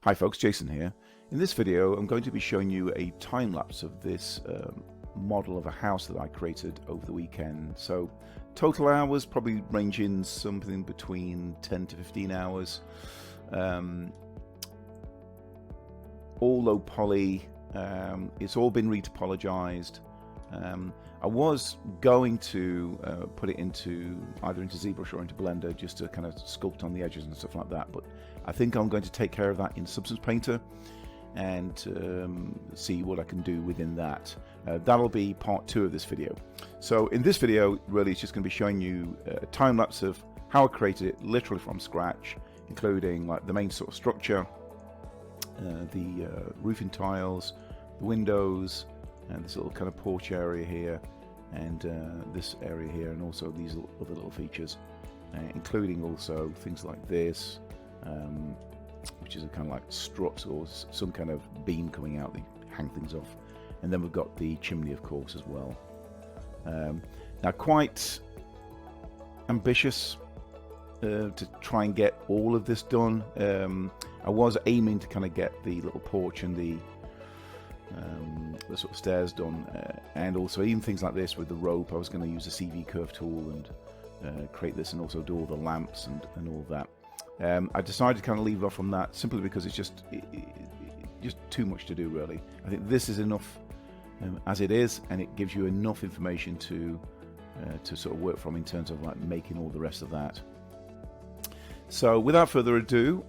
Hi folks, Jason here. In this video I'm going to be showing you a time-lapse of this model of a house that I created over the weekend. So total hours probably ranging something between 10 to 15 hours. All low poly, it's all been retopologized. I was going to put it into either into ZBrush or into Blender just to kind of sculpt on the edges and stuff like that, but I think I'm going to take care of that in Substance Painter and see what I can do within that. That'll be part 2 of this video. So in this video really it's just going to be showing you a time lapse of how I created it literally from scratch, including like the main sort of structure, the roofing tiles, the windows, and this little kind of porch area here, and this area here, and also these other little features, including also things like this, which is a kind of like strut or some kind of beam coming out that hang things off. And then we've got the chimney, of course, as well. Now, quite ambitious to try and get all of this done. I was aiming to kind of get the little porch and the sort of stairs done, and also even things like this with the rope. I was going to use the CV curve tool and create this, and also do all the lamps and all that. I decided to kind of leave off from that simply because it's just too much to do, really. I think this is enough as it is, and it gives you enough information to sort of work from in terms of like making all the rest of that. So without further ado,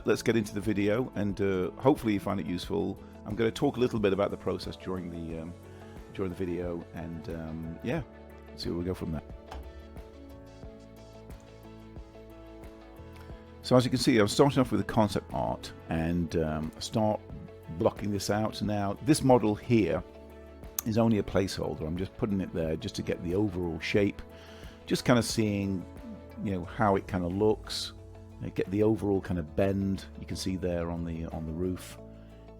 let's get into the video, and hopefully you find it useful. I'm going to talk a little bit about the process during the video, and yeah, see where we go from there. So as you can see, I'm starting off with the concept art, and start blocking this out. Now this model here is only a placeholder. I'm just putting it there just to get the overall shape, just kind of seeing, you know, how it kind of looks, get the overall kind of bend you can see there on the roof,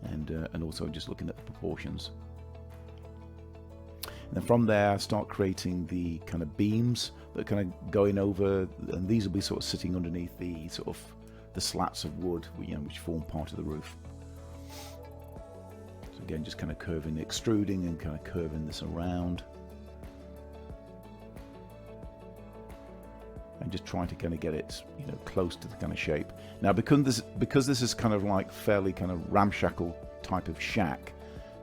and also just looking at the proportions. And then from there I start creating the kind of beams that are kind of going over, and these will be sort of sitting underneath the sort of the slats of wood, you know, which form part of the roof. So again, just kind of curving, extruding and kind of curving this around, and just trying to kind of get it, you know, close to the kind of shape. Now because this is kind of like fairly kind of ramshackle type of shack,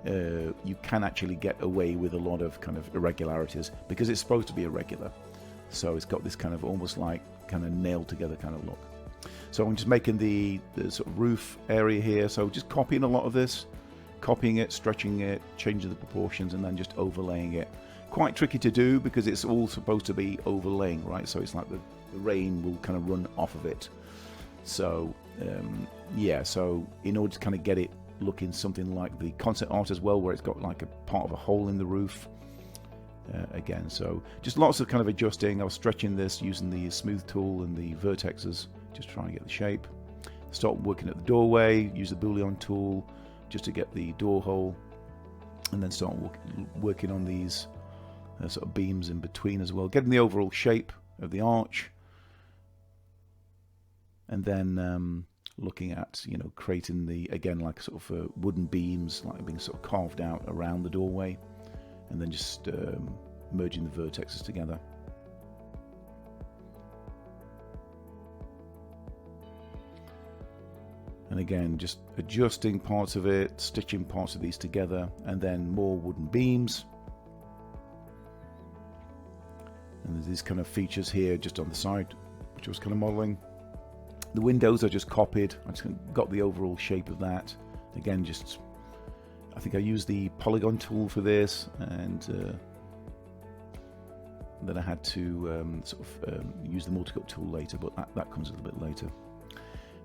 you can actually get away with a lot of kind of irregularities because it's supposed to be irregular. So it's got this kind of almost like kind of nailed together kind of look. So I'm just making the sort of roof area here, so just copying a lot of this, copying it, stretching it, changing the proportions, and then just overlaying it. Quite tricky to do because it's all supposed to be overlaying, right? So it's like the rain will kind of run off of it. So yeah, so in order to kind of get it looking something like the concept art as well, where it's got like a part of a hole in the roof, again, so just lots of kind of adjusting. I was stretching this using the smooth tool and the vertexes, just trying to get the shape. Start working at the doorway, use the boolean tool just to get the door hole, and then start working on these sort of beams in between as well, getting the overall shape of the arch, and then looking at, you know, creating the, again, like sort of wooden beams like being sort of carved out around the doorway, and then just merging the vertexes together. And again, just adjusting parts of it, stitching parts of these together, and then more wooden beams. And there's these kind of features here just on the side, which I was kind of modeling. The windows are just copied. I just got the overall shape of that. Again, just, I think I used the polygon tool for this, and then I had to sort of use the multi-cut tool later, but that comes a little bit later.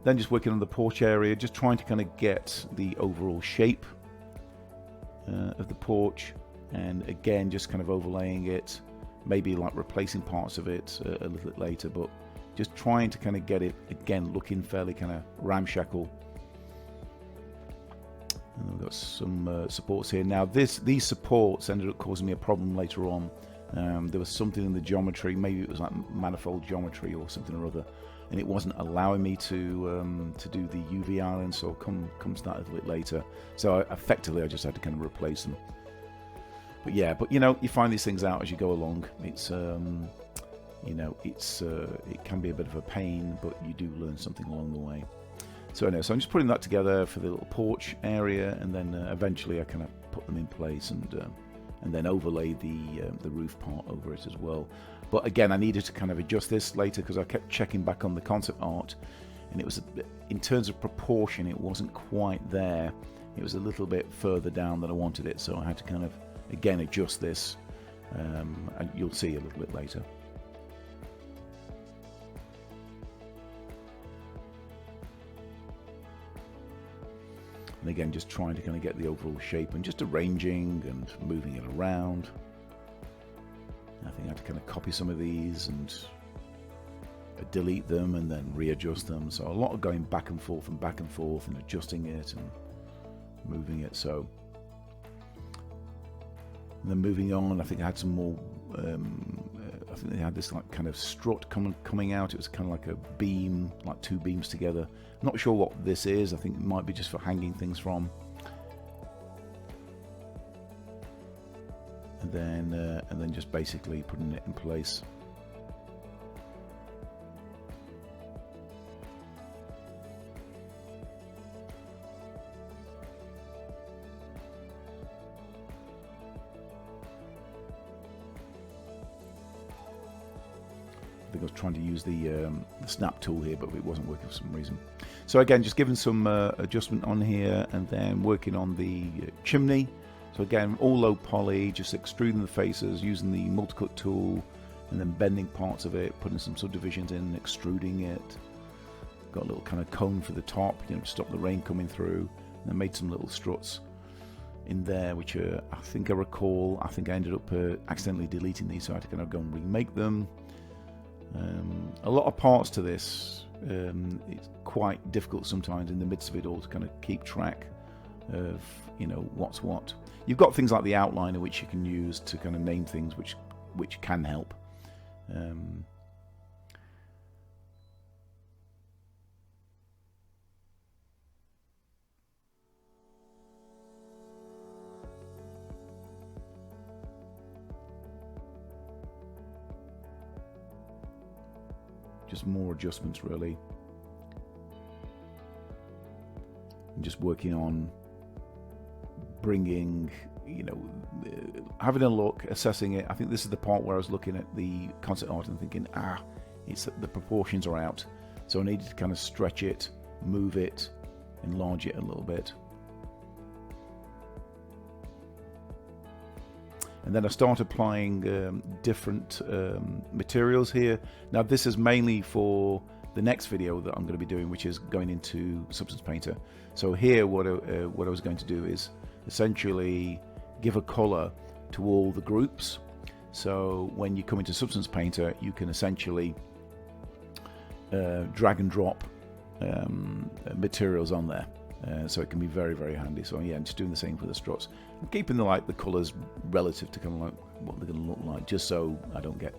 Then just working on the porch area, just trying to kind of get the overall shape of the porch, and again, just kind of overlaying it, maybe like replacing parts of it a little bit later, but just trying to kind of get it, again, looking fairly kind of ramshackle. And we've got some supports here. Now these supports ended up causing me a problem later on. There was something in the geometry, maybe it was like manifold geometry or something or other, and it wasn't allowing me to do the UV islands, so comes that a little bit later. So effectively I just had to kind of replace them. But yeah, but you know, you find these things out as you go along. It's you know, it can be a bit of a pain, but you do learn something along the way. So anyway, so I'm just putting that together for the little porch area, and then eventually I kind of put them in place and then overlay the roof part over it as well. But again, I needed to kind of adjust this later because I kept checking back on the concept art, and it was in terms of proportion, it wasn't quite there. It was a little bit further down than I wanted it, so I had to kind of again adjust this, and you'll see a little bit later. And again, just trying to kind of get the overall shape and just arranging and moving it around. I think I had to kind of copy some of these and delete them and then readjust them. So a lot of going back and forth and adjusting it and moving it. So and then moving on, I think I had some more. I think they had this like kind of strut coming out. It was kind of like a beam, like two beams together. Not sure what this is. I think it might be just for hanging things from. And then just basically putting it in place. I think I was trying to use the snap tool here, but it wasn't working for some reason. So again, just giving some adjustment on here, and then working on the chimney. So again, all low poly, just extruding the faces, using the multi-cut tool, and then bending parts of it, putting some subdivisions in, extruding it. Got a little kind of cone for the top, you know, to stop the rain coming through. And I made some little struts in there, which I think I recall. I think I ended up accidentally deleting these, so I had to kind of go and remake them. A lot of parts to this. It's quite difficult sometimes in the midst of it all to kind of keep track of, you know, what's what. You've got things like the outliner which you can use to kind of name things, which can help. Just more adjustments really. And just working on bringing, you know, having a look, assessing it. I think this is the part where I was looking at the concept art and thinking, it's the proportions are out. So I needed to kind of stretch it, move it, enlarge it a little bit. And then I start applying different materials here. Now this is mainly for the next video that I'm going to be doing, which is going into Substance Painter. So here what I was going to do is essentially give a color to all the groups. So when you come into Substance Painter, you can essentially drag and drop materials on there. So it can be very, very handy. So yeah, I'm just doing the same for the struts. I'm keeping the colors relative to kind of like what they're going to look like, just so I don't get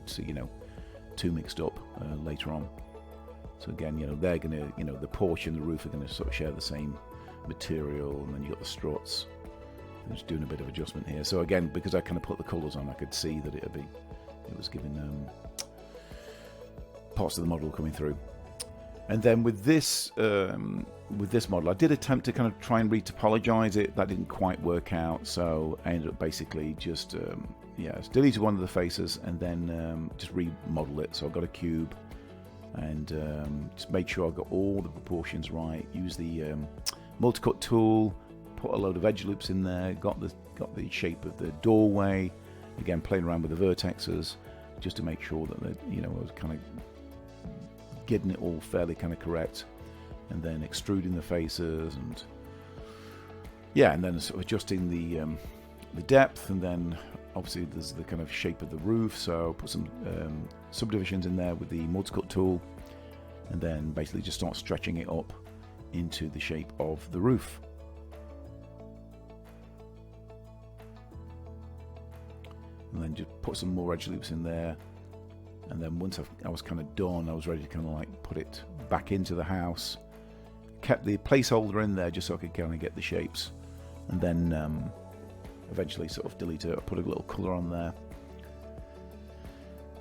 too mixed up later on. So again, you know, they're going to, you know, the porch and the roof are going to sort of share the same material, and then you got the struts. I'm just doing a bit of adjustment here. So again, because I kind of put the colors on, I could see that it was giving parts of the model coming through. And then with this model, I did attempt to kind of try and retopologize it. That didn't quite work out, so I ended up basically just deleted one of the faces and then just remodeled it. So I got a cube and just made sure I got all the proportions right. Used the multi-cut tool, put a load of edge loops in there, got the shape of the doorway. Again, playing around with the vertexes just to make sure that I was kind of getting it all fairly kind of correct, and then extruding the faces and then sort of adjusting the depth, and then obviously there's the kind of shape of the roof, so put some subdivisions in there with the multi-cut tool, and then basically just start stretching it up into the shape of the roof. And then just put some more edge loops in there, And then once I was kind of done, I was ready to kind of like put it back into the house. Kept the placeholder in there just so I could kind of get the shapes. And then eventually sort of delete it. I put a little colour on there.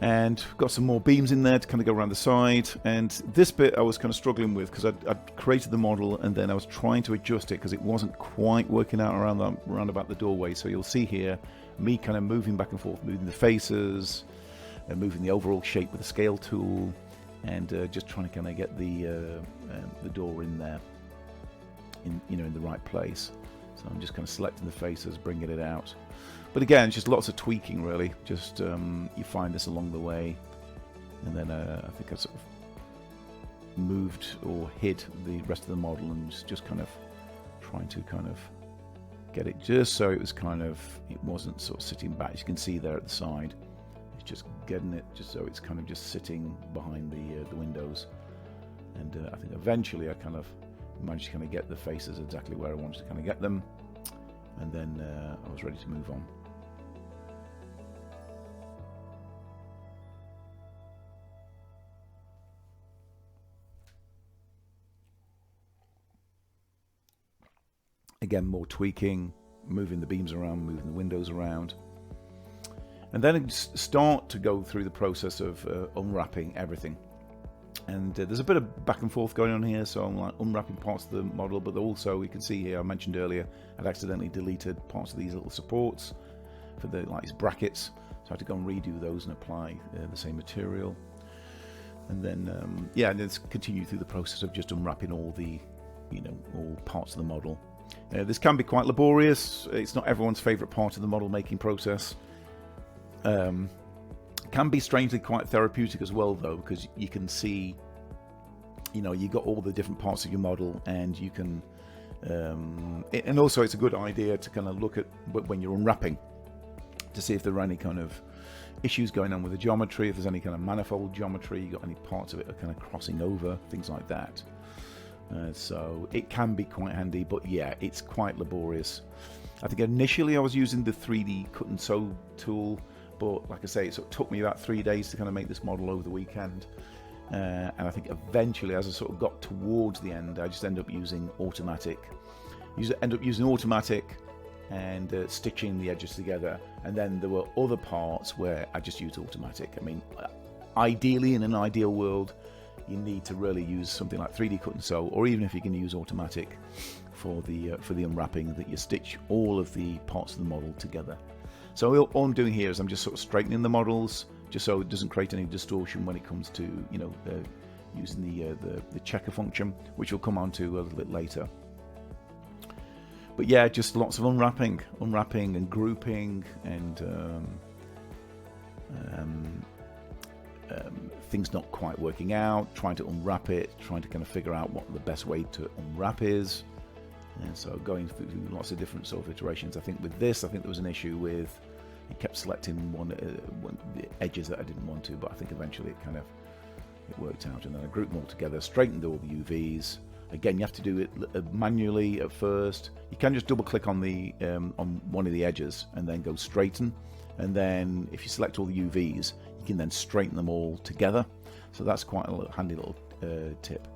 And got some more beams in there to kind of go around the side. And this bit I was kind of struggling with because I'd created the model and then I was trying to adjust it because it wasn't quite working out around about the doorway. So you'll see here me kind of moving back and forth, moving the faces, and moving the overall shape with the scale tool, and just trying to kind of get the door in there, in the right place. So I'm just kind of selecting the faces, bringing it out. But again, it's just lots of tweaking, really. Just you find this along the way, and then I think I sort of moved or hid the rest of the model, and just kind of trying to kind of get it just so it wasn't sort of sitting back. As you can see there at the side, it's just getting it just so it's kind of just sitting behind the windows. And I think eventually I kind of managed to kind of get the faces exactly where I wanted to kind of get them, and then I was ready to move on. Again, more tweaking, moving the beams around, moving the windows around. And then start to go through the process of unwrapping everything. And there's a bit of back and forth going on here, so I'm like unwrapping parts of the model, but also you can see here, I mentioned earlier, I'd accidentally deleted parts of these little supports for the these brackets, so I had to go and redo those and apply the same material. And then, and let's continue through the process of just unwrapping all the, all parts of the model. This can be quite laborious. It's not everyone's favourite part of the model making process. Can be strangely quite therapeutic as well, though, because you can see, you got all the different parts of your model, and you can, and also it's a good idea to kind of look at when you're unwrapping to see if there are any kind of issues going on with the geometry, if there's any kind of manifold geometry, you got any parts of it are kind of crossing over, things like that. So it can be quite handy, but yeah, it's quite laborious. I think initially I was using the 3D cut and sew tool, but like I say, it sort of took me about 3 days to kind of make this model over the weekend. And I think eventually, as I sort of got towards the end, I just ended up using automatic. And stitching the edges together. And then there were other parts where I just used automatic. I mean, ideally, in an ideal world, you need to really use something like 3D cut and sew, or even if you can use automatic for the unwrapping, that you stitch all of the parts of the model together. So all I'm doing here is I'm just sort of straightening the models, just so it doesn't create any distortion when it comes to using the checker function, which we'll come on to a little bit later. But yeah, just lots of unwrapping and grouping, and things not quite working out, trying to unwrap it, trying to kind of figure out what the best way to unwrap is. And so going through lots of different sort of iterations. I think with this, there was an issue with it kept selecting one the edges that I didn't want to, but I think eventually it worked out. And then I grouped them all together, straightened all the UVs. Again, you have to do it manually at first. You can just double click on on one of the edges and then go straighten. And then if you select all the UVs, you can then straighten them all together. So that's quite a handy little tip.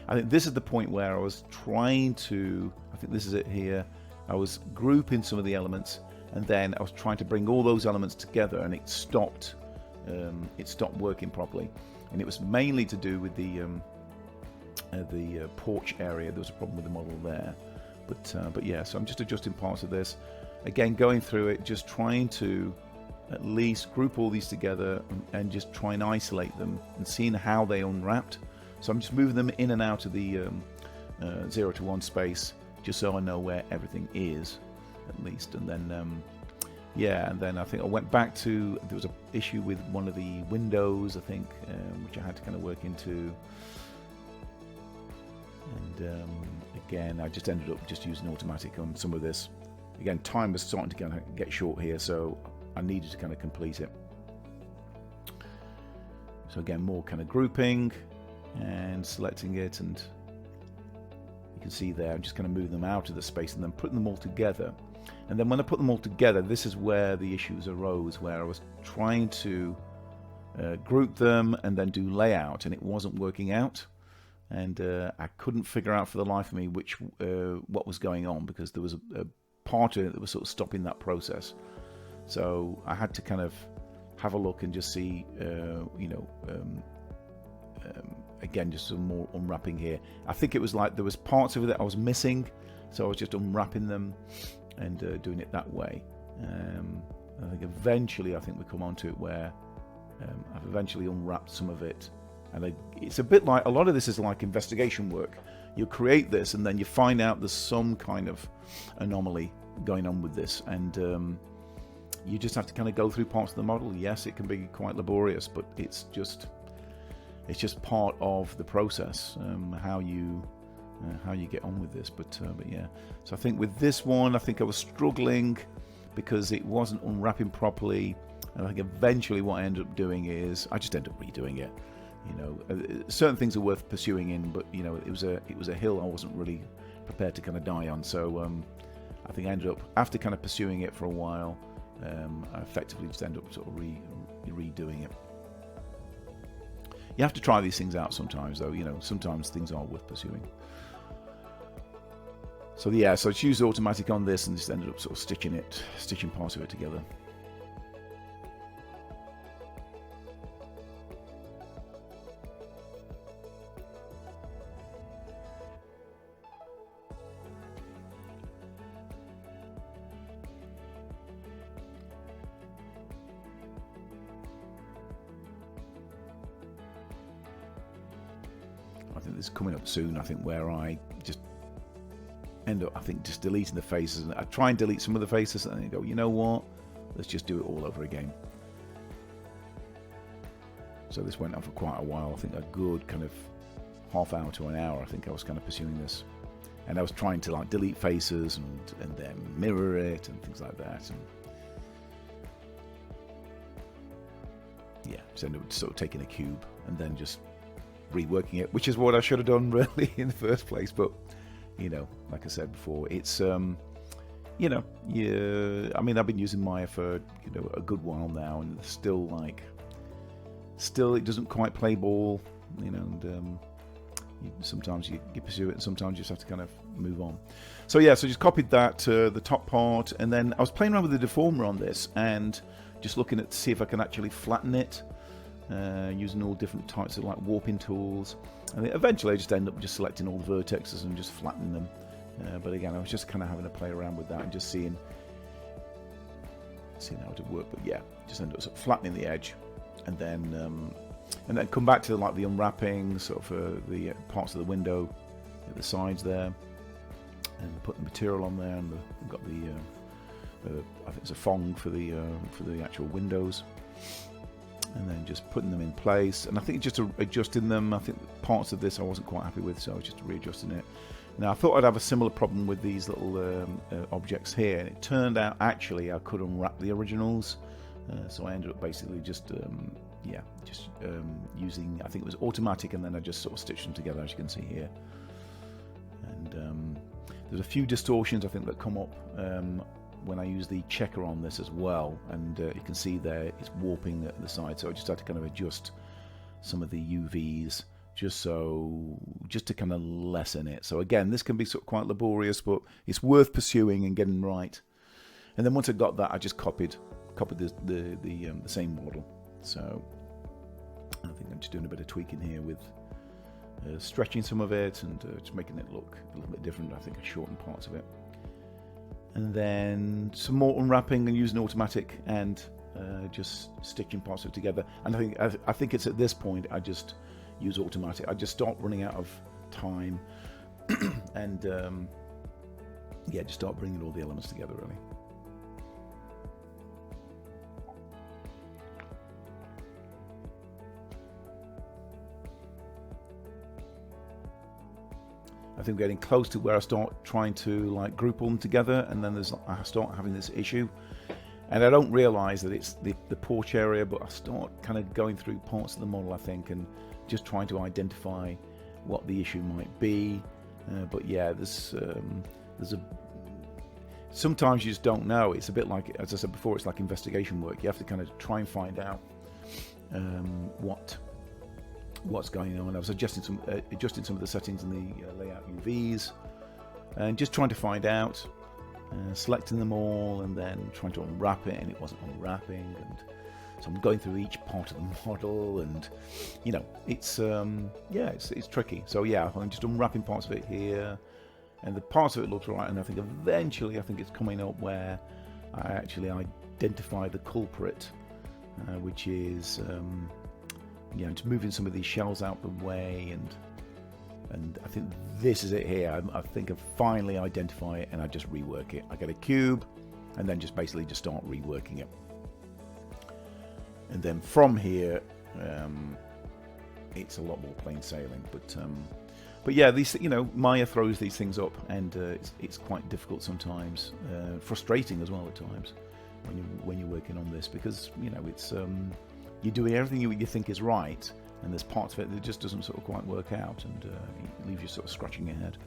I think this is the point where I was trying to, I think this is it here, I was grouping some of the elements, and then I was trying to bring all those elements together, and it stopped working properly. And it was mainly to do with the porch area. There was a problem with the model there. But yeah, so I'm just adjusting parts of this. Again, going through it, just trying to at least group all these together and just try and isolate them and seeing how they unwrapped. So I'm just moving them in and out of the 0 to 1 space, just so I know where everything is, at least. And then and then I think I went back to, there was an issue with one of the windows, I think, which I had to kind of work into. And again, I just ended up just using automatic on some of this. Again, time was starting to kind of get short here, so I needed to kind of complete it. So again, more kind of grouping and selecting it, and you can see there I'm just kind of moving them out of the space and then putting them all together. And then when I put them all together, this is where the issues arose, where I was trying to group them, and then do layout, and it wasn't working out. And I couldn't figure out for the life of me what was going on, because there was a part of it that was sort of stopping that process. So I had to kind of have a look and just see, again, just some more unwrapping here. I think it was like there was parts of it that I was missing, so I was just unwrapping them and doing it that way. I think eventually, we come onto it where I've eventually unwrapped some of it, and it's a bit like, a lot of this is like investigation work. You create this, and then you find out there's some kind of anomaly going on with this, and you just have to kind of go through parts of the model. Yes, it can be quite laborious, but it's just part of the process, how you get on with this. But yeah, so I think with this one, I think I was struggling because it wasn't unwrapping properly, and I think eventually what I ended up doing is I just ended up redoing it. Certain things are worth pursuing in, but it was a hill I wasn't really prepared to kind of die on. So I think I ended up, after kind of pursuing it for a while, I effectively just ended up sort of redoing it. You have to try these things out sometimes, though. Sometimes things are worth pursuing. So yeah, so I used automatic on this and just ended up sort of stitching parts of it together. I think this is coming up soon, where I just end up, just deleting the faces. And I try and delete some of the faces, and then go, you know what? Let's just do it all over again. So this went on for quite a while. I think a good kind of half hour to an hour. I think I was kind of pursuing this, and I was trying to like delete faces and then mirror it and things like that. And yeah, just ended up sort of taking a cube and then just reworking it, which is what I should have done really in the first place. But like I said before, it's I've been using Maya for a good while now, and still it doesn't quite play ball, and sometimes you pursue it, and sometimes you just have to kind of move on. So yeah, so just copied that the top part, and then I was playing around with the deformer on this and just looking to see if I can actually flatten it, using all different types of like warping tools. And eventually I just end up just selecting all the vertexes and just flattening them. But again, I was just kind of having to play around with that and just seeing how it would work. But yeah, just end up sort of flattening the edge, and then come back to like the unwrapping, sort of the parts of the window at the sides there, and put the material on there, and we've got the I think it's a fong for the actual windows. And then just putting them in place, and I think just adjusting them. I think parts of this I wasn't quite happy with, so I was just readjusting it. Now I thought I'd have a similar problem with these little objects here, and it turned out actually I could unwrap the originals, so I ended up basically just using, I think it was automatic, and then I just sort of stitched them together, as you can see here. And there's a few distortions I think that come up when I use the checker on this as well, and you can see there it's warping at the side, so I just had to kind of adjust some of the UVs just to kind of lessen it. So again, this can be sort of quite laborious, but it's worth pursuing and getting right. And then once I got that, I just copied the same model. So I think I'm just doing a bit of tweaking here with stretching some of it and just making it look a little bit different. I think I shortened parts of it. And then some more unwrapping and using automatic, and just stitching parts of it together. And I think it's at this point I just use automatic. I just start running out of time, and just start bringing all the elements together really. I think we're getting close to where I start trying to like group all them together, and then I start having this issue, and I don't realise that it's the porch area, but I start kind of going through parts of the model, I think, and just trying to identify what the issue might be. But yeah, sometimes you just don't know. It's a bit like, as I said before, it's like investigation work. You have to kind of try and find out what's going on. I was adjusting some of the settings in the layout UVs, and just trying to find out, selecting them all, and then trying to unwrap it, and it wasn't unwrapping, and so I'm going through each part of the model, and it's it's tricky. So yeah, I'm just unwrapping parts of it here, and the parts of it looked right, and I think eventually it's coming up where I actually identify the culprit, which is just moving some of these shells out the way, and I think this is it here. I think I finally identify it, and I just rework it. I get a cube, and then just start reworking it. And then from here, it's a lot more plain sailing. But yeah, these Maya throws these things up, and it's quite difficult sometimes, frustrating as well at times when you're working on this, because it's you're doing everything you think is right, and there's parts of it that just doesn't sort of quite work out, and it leaves you sort of scratching your head.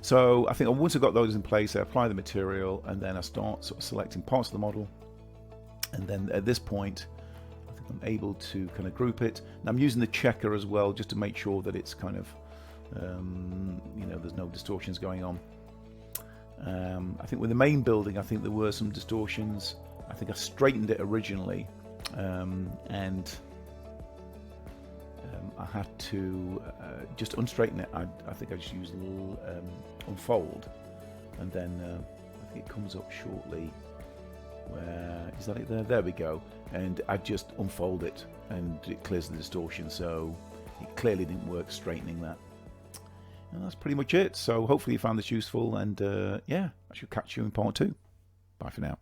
So I think once I've got those in place, I apply the material, and then I start sort of selecting parts of the model, and then at this point I think I'm able to kind of group it. And I'm using the checker as well, just to make sure that it's kind of there's no distortions going on. I think with the main building, I think there were some distortions. I think I straightened it originally, and I had to just unstraighten it. I think I just used a little unfold, and then I think it comes up shortly. Where is that? It there? There we go. And I just unfold it, and it clears the distortion. So it clearly didn't work straightening that. And that's pretty much it. So hopefully you found this useful, and I shall catch you in part 2. Bye for now.